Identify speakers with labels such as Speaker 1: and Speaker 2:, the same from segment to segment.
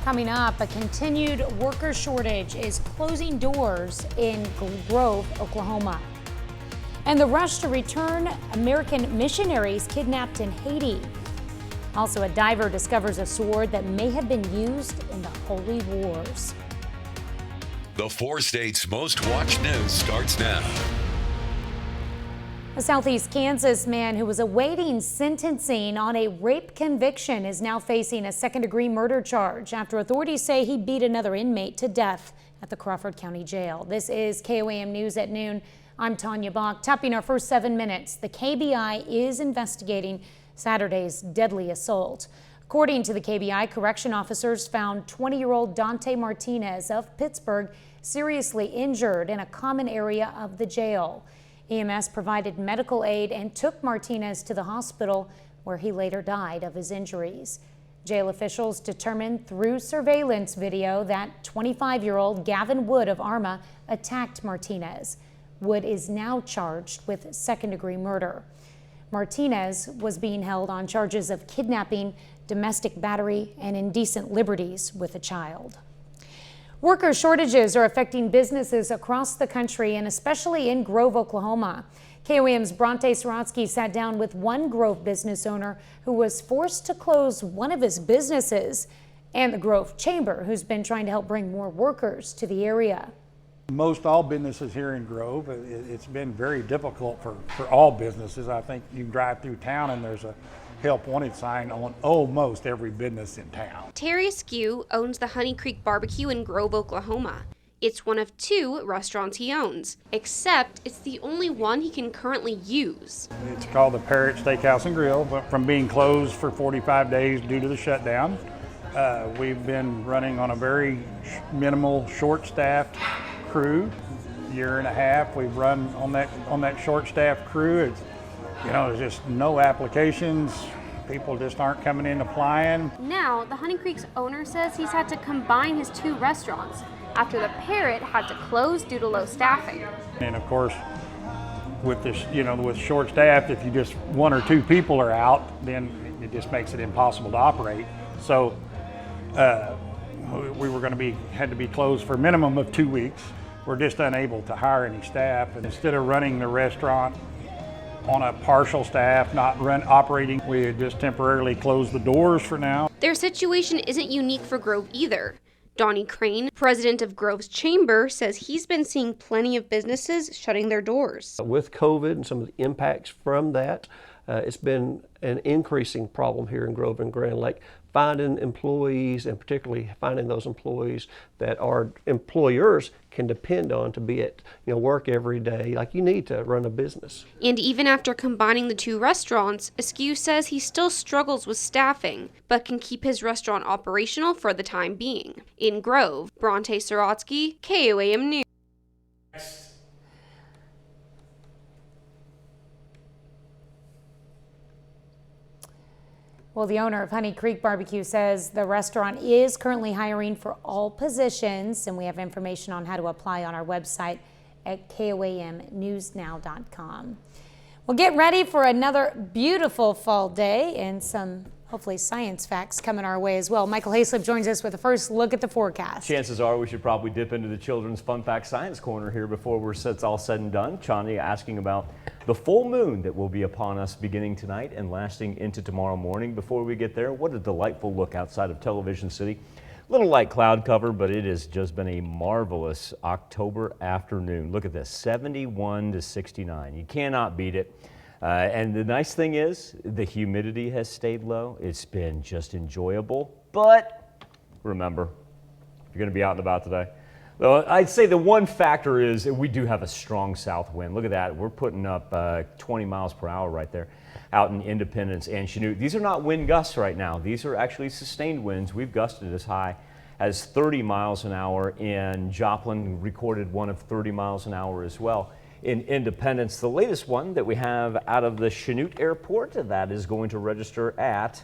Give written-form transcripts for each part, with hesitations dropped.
Speaker 1: Coming up, a continued worker shortage is closing doors in Grove, Oklahoma. And the rush to return American missionaries kidnapped in Haiti. Also, a diver discovers a sword that may have been used in the Holy Wars.
Speaker 2: The 4 states' most watched news starts now.
Speaker 1: A Southeast Kansas man who was awaiting sentencing on a rape conviction is now facing a second-degree murder charge after authorities say he beat another inmate to death at the Crawford County Jail. This is KOAM News at noon. I'm Tanya Bach. Topping our first 7 minutes, the KBI is investigating Saturday's deadly assault. According to the KBI, correction officers found 20-year-old Dante Martinez of Pittsburgh seriously injured in a common area of the jail. EMS provided medical aid and took Martinez to the hospital, where he later died of his injuries. Jail officials determined through surveillance video that 25-year-old Gavin Wood of Arma attacked Martinez. Wood is now charged with second-degree murder. Martinez was being held on charges of kidnapping, domestic battery, and indecent liberties with a child. Worker shortages are affecting businesses across the country and especially in Grove, Oklahoma. KOAM's Bronte Sorotsky sat down with one Grove business owner who was forced to close one of his businesses, and the Grove Chamber, who's been trying to help bring more workers to the area.
Speaker 3: Most all businesses here in Grove, it's been very difficult for all businesses. I think you drive through town and there's a help wanted sign on almost every business in town.
Speaker 4: Terry Askew owns the Honey Creek Barbecue in Grove, Oklahoma. It's one of 2 restaurants he owns, except it's the only one he can currently use.
Speaker 3: It's called the Parrot Steakhouse and Grill, but from being closed for 45 days due to the shutdown, we've been running on a very minimal, short-staffed crew. Year and a half we've run on that short-staffed crew. It's, there's just no applications. People just aren't coming in applying.
Speaker 4: Now, the Honey Creek's owner says he's had to combine his 2 restaurants after the Parrot had to close due to low staffing.
Speaker 3: And of course, with this, with short staffed, if you just 1 or 2 people are out, then it just makes it impossible to operate. So we were had to be closed for a minimum of 2 weeks. We're just unable to hire any staff, and instead of running the restaurant on a partial staff, not operating, we had just temporarily closed the doors for now.
Speaker 4: Their situation isn't unique for Grove either. Donnie Crane, president of Grove's Chamber, says he's been seeing plenty of businesses shutting their doors.
Speaker 5: With COVID and some of the impacts from that, it's been an increasing problem here in Grove and Grand Lake, finding employees, and particularly finding those employees that our employers can depend on to be at work every day like you need to run a business.
Speaker 4: And even after combining the 2 restaurants, Askew says he still struggles with staffing, but can keep his restaurant operational for the time being. In Grove, Bronte Sorotsky, KOAM News.
Speaker 1: Well, the owner of Honey Creek Barbecue says the restaurant is currently hiring for all positions, and we have information on how to apply on our website at koamnewsnow.com. Well, get ready for another beautiful fall day and some hopefully science facts coming our way as well. Michael Hayslip joins us with a first look at the forecast.
Speaker 6: Chances are we should probably dip into the Children's Fun Fact Science Corner here before it's all said and done. Chani asking about the full moon that will be upon us beginning tonight and lasting into tomorrow morning. Before we get there, what a delightful look outside of Television City. Little light cloud cover, but it has just been a marvelous October afternoon. Look at this, 71 to 69. You cannot beat it. And the nice thing is the humidity has stayed low. It's been just enjoyable. But remember, if you're going to be out and about today, though, I'd say the one factor is we do have a strong south wind. Look at that. We're putting up 20 miles per hour right there out in Independence and Chanute. These are not wind gusts right now. These are actually sustained winds. We've gusted as high as 30 miles an hour in Joplin, recorded one of 30 miles an hour as well. In Independence, the latest one that we have out of the Chanute Airport, that is going to register at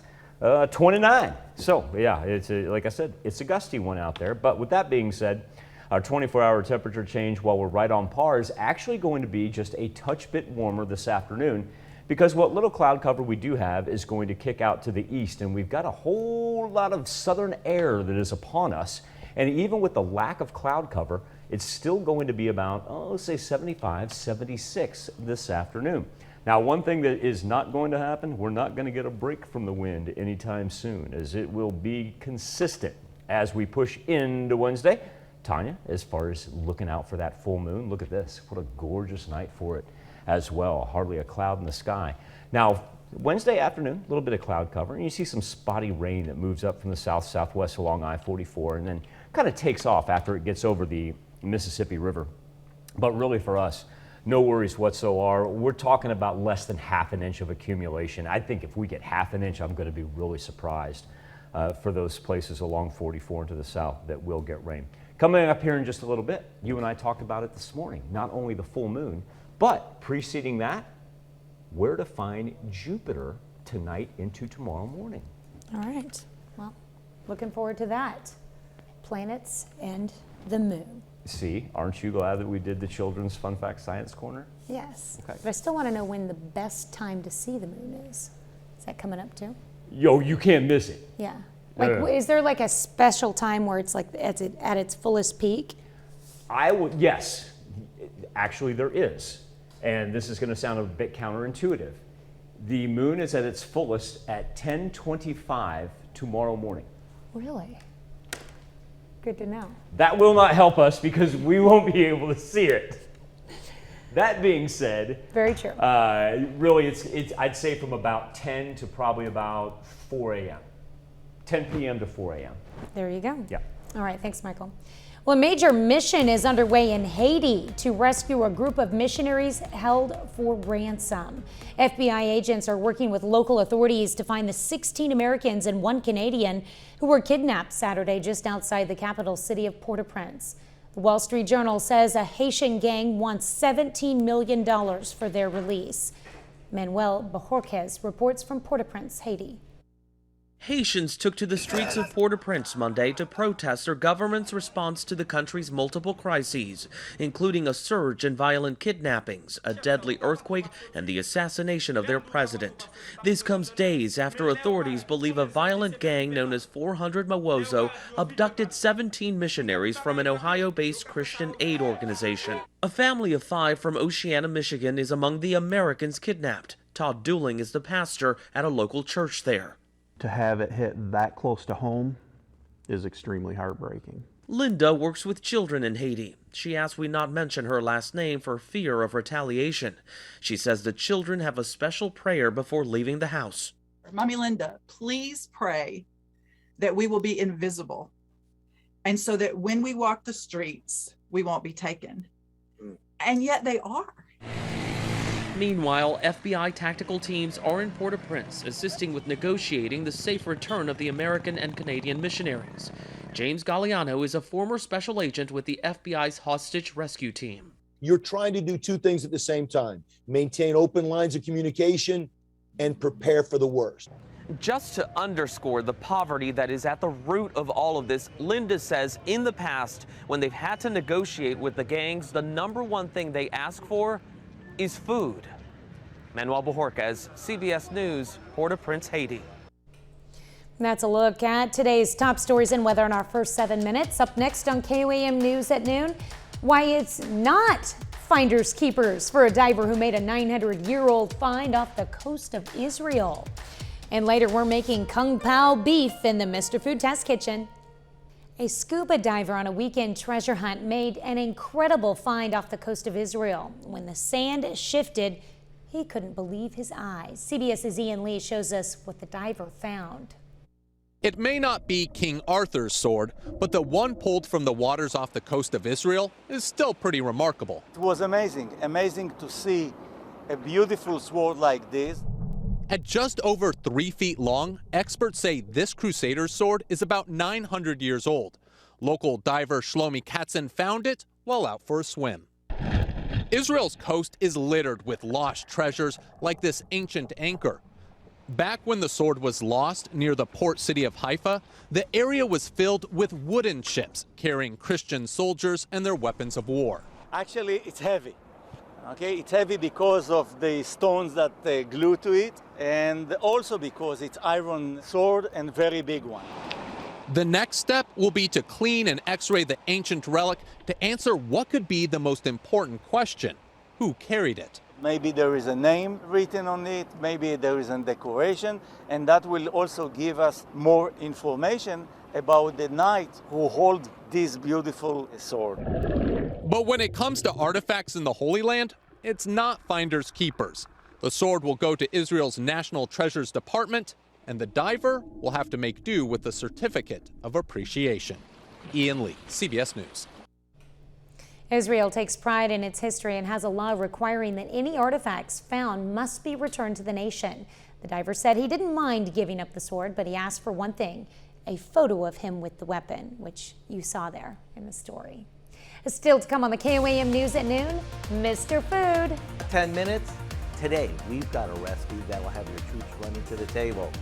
Speaker 6: 29. So yeah, it's like I said, it's a gusty one out there. But with that being said, our 24-hour temperature change while we're right on par is actually going to be just a touch bit warmer this afternoon. because what little cloud cover we do have is going to kick out to the east, and we've got a whole lot of southern air that is upon us. And even with the lack of cloud cover, it's still going to be about, let's say 75, 76 this afternoon. Now, one thing that is not going to happen, we're not going to get a break from the wind anytime soon, as it will be consistent as we push into Wednesday. Tanya, as far as looking out for that full moon, look at this. What a gorgeous night for it as well. Hardly a cloud in the sky. Now, Wednesday afternoon, a little bit of cloud cover, and you see some spotty rain that moves up from the south-southwest along I-44 and then kind of takes off after it gets over the Mississippi River. But really for us, no worries whatsoever. We're talking about less than half an inch of accumulation. I think if we get half an inch, I'm going to be really surprised for those places along 44 and to the south that will get rain. Coming up here in just a little bit, you and I talked about it this morning, not only the full moon, but preceding that, where to find Jupiter tonight into tomorrow morning.
Speaker 1: All right. Well, looking forward to that. Planets and the moon.
Speaker 6: See, aren't you glad that we did the Children's Fun Fact Science Corner?
Speaker 1: Yes.
Speaker 6: Okay.
Speaker 1: But I still want to know when the best time to see the moon is. Is that coming up too?
Speaker 6: Yo, you can't miss it.
Speaker 1: Yeah. Like, is there like a special time where it's like at its fullest peak?
Speaker 6: Yes. Actually, there is. And this is going to sound a bit counterintuitive. The moon is at its fullest at 10:25 tomorrow morning.
Speaker 1: Really? Good to know.
Speaker 6: That will not help us because we won't be able to see it. That being said,
Speaker 1: Very true.
Speaker 6: really it's I'd say from about 10 to probably about 4 a.m. 10 p.m. to 4 a.m.
Speaker 1: There you go.
Speaker 6: Yeah.
Speaker 1: All right, thanks, Michael. Well, a major mission is underway in Haiti to rescue a group of missionaries held for ransom. FBI agents are working with local authorities to find the 16 Americans and 1 Canadian who were kidnapped Saturday just outside the capital city of Port-au-Prince. The Wall Street Journal says a Haitian gang wants $17 million for their release. Manuel Bajorquez reports from Port-au-Prince, Haiti.
Speaker 7: Haitians took to the streets of Port-au-Prince Monday to protest their government's response to the country's multiple crises, including a surge in violent kidnappings, a deadly earthquake, and the assassination of their president. This comes days after authorities believe a violent gang known as 400 Mawozo abducted 17 missionaries from an Ohio-based Christian aid organization. A family of 5 from Oceana, Michigan is among the Americans kidnapped. Todd Dooling is the pastor at a local church there.
Speaker 8: To have it hit that close to home is extremely heartbreaking.
Speaker 7: Linda works with children in Haiti. She asked we not mention her last name for fear of retaliation. She says the children have a special prayer before leaving the house.
Speaker 9: Mommy Linda, please pray that we will be invisible, and so that when we walk the streets, we won't be taken. And yet they are.
Speaker 7: Meanwhile, FBI tactical teams are in Port-au-Prince, assisting with negotiating the safe return of the American and Canadian missionaries. James Galliano is a former special agent with the FBI's hostage rescue team.
Speaker 10: You're trying to do 2 things at the same time: maintain open lines of communication and prepare for the worst.
Speaker 7: Just to underscore the poverty that is at the root of all of this, Linda says in the past, when they've had to negotiate with the gangs, the #1 thing they ask for is food. Manuel Bajorquez, CBS News, Port-au-Prince, Haiti.
Speaker 1: That's a look at today's top stories and weather in our first 7 minutes. Up next on KOAM News at noon, why it's not finders keepers for a diver who made a 900-year-old find off the coast of Israel. And later, we're making Kung Pao beef in the Mr. Food Test Kitchen. A scuba diver on a weekend treasure hunt made an incredible find off the coast of Israel. When the sand shifted, he couldn't believe his eyes. CBS's Ian Lee shows us what the diver found.
Speaker 11: It may not be King Arthur's sword, but the one pulled from the waters off the coast of Israel is still pretty remarkable.
Speaker 12: It was amazing to see a beautiful sword like this.
Speaker 11: At just over 3 feet long, experts say this Crusader's sword is about 900 years old. Local diver Shlomi Katzen found it while out for a swim. Israel's coast is littered with lost treasures like this ancient anchor. Back when the sword was lost near the port city of Haifa, the area was filled with wooden ships carrying Christian soldiers and their weapons of war.
Speaker 12: Actually, it's heavy. Okay, it's heavy because of the stones that they glue to it, and also because it's iron sword and very big one.
Speaker 11: The next step will be to clean and x-ray the ancient relic to answer what could be the most important question: who carried it?
Speaker 12: Maybe there is a name written on it, maybe there is a decoration, and that will also give us more information about the knight who hold this beautiful sword.
Speaker 11: But when it comes to artifacts in the Holy Land, it's not finders keepers. The sword will go to Israel's National Treasures Department, and the diver will have to make do with the certificate of appreciation. Ian Lee, CBS News.
Speaker 1: Israel takes pride in its history and has a law requiring that any artifacts found must be returned to the nation. The diver said he didn't mind giving up the sword, but he asked for one thing: a photo of him with the weapon, which you saw there in the story. Still to come on the KOAM News at noon, Mr. Food.
Speaker 13: 10 minutes. Today, we've got a recipe that will have your troops running to the table.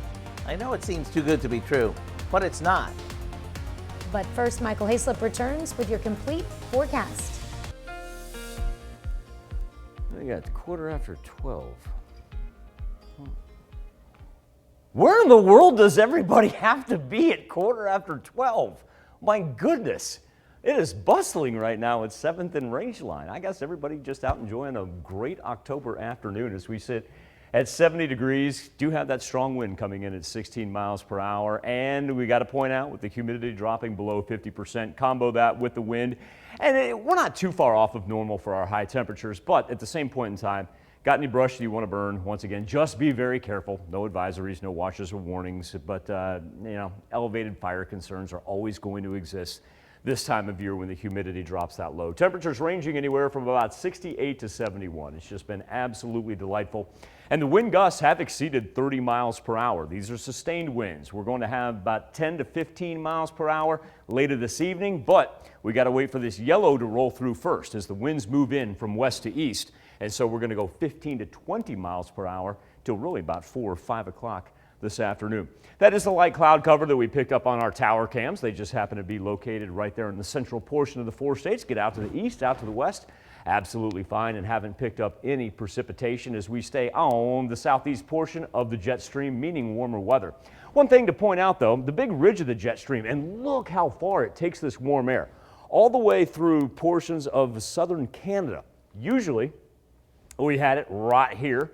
Speaker 13: I know it seems too good to be true, but it's not.
Speaker 1: But first, Michael Hayslip returns with your complete forecast.
Speaker 6: I got 12:15. Where in the world does everybody have to be at 12:15? My goodness. It is bustling right now at 7th and Rangeline. I guess everybody just out enjoying a great October afternoon as we sit at 70 degrees. Do have that strong wind coming in at 16 miles per hour. And we got to point out, with the humidity dropping below 50%, combo that with the wind. And we're not too far off of normal for our high temperatures, but at the same point in time, got any brush that you want to burn? Once again, just be very careful. No advisories, no watches or warnings, but elevated fire concerns are always going to exist this time of year when the humidity drops that low. Temperatures ranging anywhere from about 68 to 71. It's just been absolutely delightful. And the wind gusts have exceeded 30 miles per hour. These are sustained winds. We're going to have about 10 to 15 miles per hour later this evening, but we got to wait for this yellow to roll through first as the winds move in from west to east. And so we're going to go 15 to 20 miles per hour till really about 4 or 5 o'clock this afternoon. That is the light cloud cover that we picked up on our tower cams. They just happen to be located right there in the central portion of the 4 states. Get out to the east, out to the west, absolutely fine, and haven't picked up any precipitation as we stay on the southeast portion of the jet stream, meaning warmer weather. One thing to point out though, the big ridge of the jet stream, and look how far it takes this warm air, all the way through portions of southern Canada. Usually, we had it right here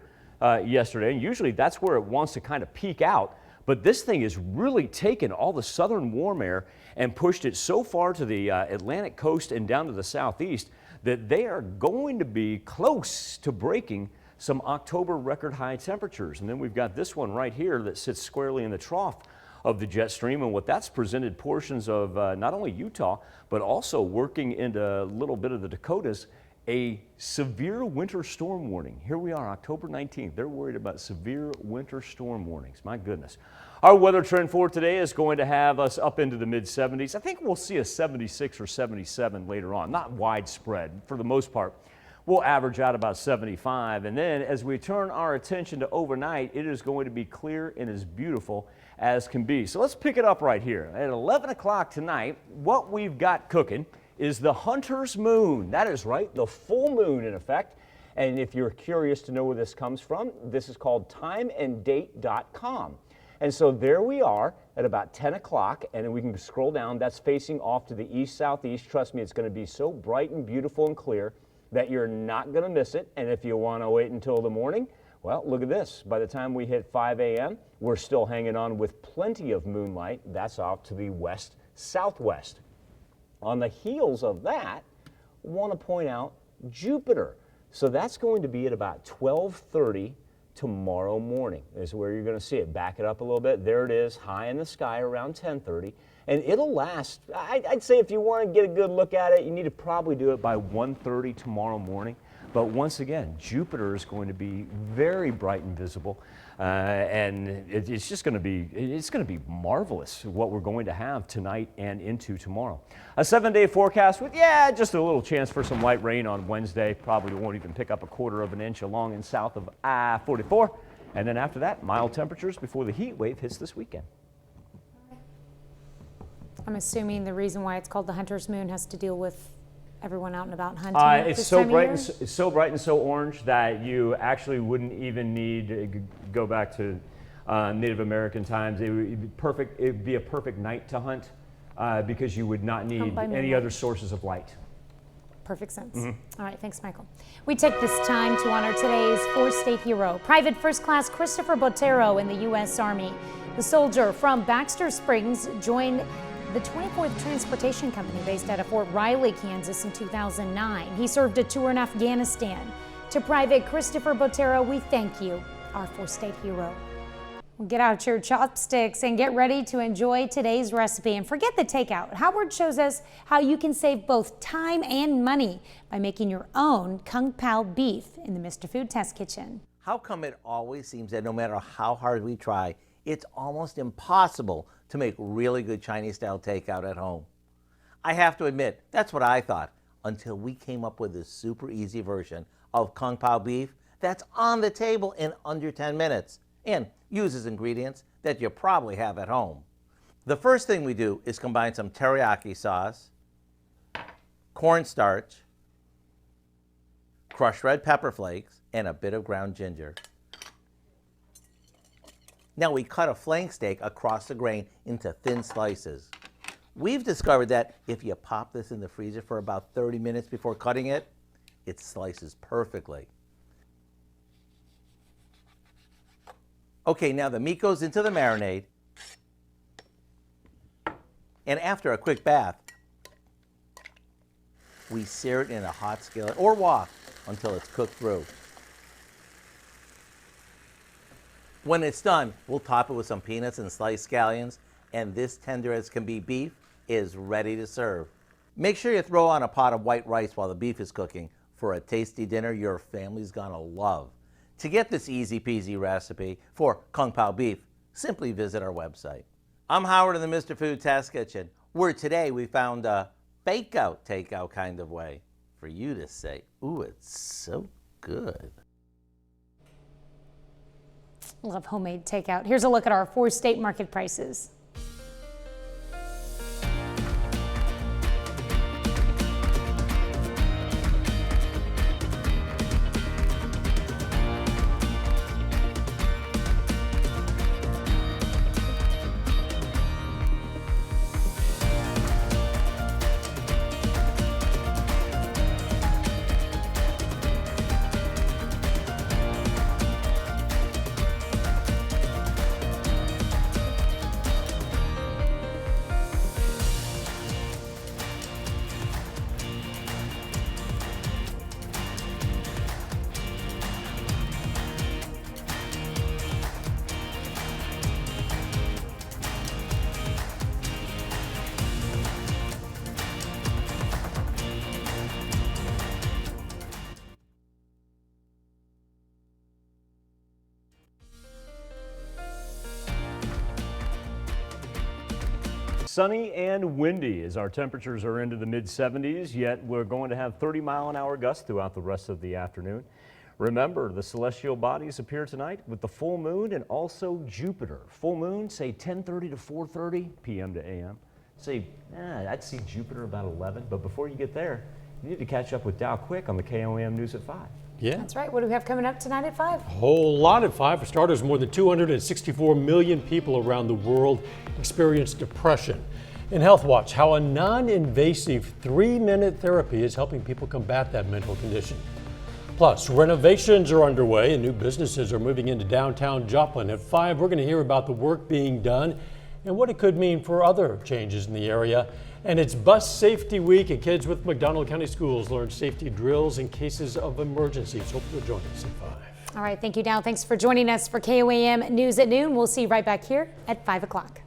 Speaker 6: yesterday, and usually that's where it wants to kind of peak out. But this thing has really taken all the southern warm air and pushed it so far to the Atlantic coast and down to the southeast that they are going to be close to breaking some October record high temperatures. And then we've got this one right here that sits squarely in the trough of the jet stream, and what that's presented portions of not only Utah, but also working into a little bit of the Dakotas, a severe winter storm warning. Here we are, October 19th. They're worried about severe winter storm warnings. My goodness. Our weather trend for today is going to have us up into the mid-70s. I think we'll see a 76 or 77 later on. Not widespread. For the most part, we'll average out about 75. And then as we turn our attention to overnight, it is going to be clear and as beautiful as can be. So let's pick it up right here. At 11 o'clock tonight, what we've got cooking is the Hunter's Moon. That is right, the full moon in effect. And if you're curious to know where this comes from, this is called timeanddate.com. And so there we are at about 10 o'clock, and then we can scroll down. That's facing off to the east-southeast. Trust me, it's going to be so bright and beautiful and clear that you're not going to miss it. And if you want to wait until the morning, well, look at this. By the time we hit 5 a.m., we're still hanging on with plenty of moonlight. That's off to the west-southwest. On the heels of that, I want to point out Jupiter. So that's going to be at about 12:30 tomorrow morning is where you're going to see it. Back it up a little bit. There it is, high in the sky around 10:30. And it'll last, I'd say if you want to get a good look at it, you need to probably do it by 1:30 tomorrow morning. But once again, Jupiter is going to be very bright and visible. And it's just going to be marvelous what we're going to have tonight and into tomorrow. A 7-day forecast with, just a little chance for some light rain on Wednesday. Probably won't even pick up a 1/4 inch along and south of I-44. And then after that, mild temperatures before the heat wave hits this weekend.
Speaker 1: I'm assuming the reason why it's called the Hunter's Moon has to deal with everyone out and about hunting?
Speaker 6: It's so bright and it's so bright and so orange that you actually wouldn't even need to go back to Native American times. It would be perfect. It would be a perfect night to hunt because you would not need any other sources of light.
Speaker 1: Perfect sense. All right, thanks, Michael. We take this time to honor today's four-state hero, Private First Class Christopher Botero in the U.S. Army. The soldier from Baxter Springs joined the 24th Transportation Company based out of Fort Riley, Kansas in 2009. He served a tour in Afghanistan. To Private Christopher Botero, we thank you, our four-state hero. Get out your chopsticks and get ready to enjoy today's recipe. And forget the takeout. Howard shows us how you can save both time and money by making your own Kung Pao beef in the Mr. Food Test Kitchen.
Speaker 13: How come it always seems that no matter how hard we try, it's almost impossible to make really good Chinese-style takeout at home? I have to admit, that's what I thought, until we came up with this super easy version of Kung Pao beef that's on the table in under 10 minutes. And uses ingredients that you probably have at home. The first thing we do is combine some teriyaki sauce, cornstarch, crushed red pepper flakes, and a bit of ground ginger. Now we cut a flank steak across the grain into thin slices. We've discovered that if you pop this in the freezer for about 30 minutes before cutting it, it slices perfectly. Okay, now the meat goes into the marinade, and after a quick bath, we sear it in a hot skillet or wok until it's cooked through. When it's done, we'll top it with some peanuts and sliced scallions, and this tender as can be beef is ready to serve. Make sure you throw on a pot of white rice while the beef is cooking for a tasty dinner your family's gonna love. To get this easy peasy recipe for Kung Pao beef, simply visit our website. I'm Howard in the Mr. Food Test Kitchen, where today we found a bake-out, takeout kind of way for you to say, ooh, it's so good.
Speaker 1: Love homemade takeout. Here's a look at our four-state market prices.
Speaker 6: Sunny and windy as our temperatures are into the mid-70s, yet we're going to have 30-mile-an-hour gusts throughout the rest of the afternoon. Remember, the celestial bodies appear tonight with the full moon and also Jupiter. Full moon, say 10:30 to 4:30 p.m. to a.m. Say, I'd see Jupiter about 11, but before you get there, you need to catch up with Dow Quick on the KOAM News at 5.
Speaker 14: Yeah.
Speaker 1: That's right. What do we have coming up tonight at 5?
Speaker 14: A whole lot at 5. For starters, more than 264 million people around the world experience depression. In Health Watch, how a non-invasive 3-minute therapy is helping people combat that mental condition. Plus, renovations are underway and new businesses are moving into downtown Joplin. At 5, we're going to hear about the work being done and what it could mean for other changes in the area. And it's Bus Safety Week, and kids with McDonald County Schools learn safety drills in cases of emergencies. Hope you'll join us at 5.
Speaker 1: All right, thank you, Dow. Thanks for joining us for KOAM News at Noon. We'll see you right back here at 5 o'clock.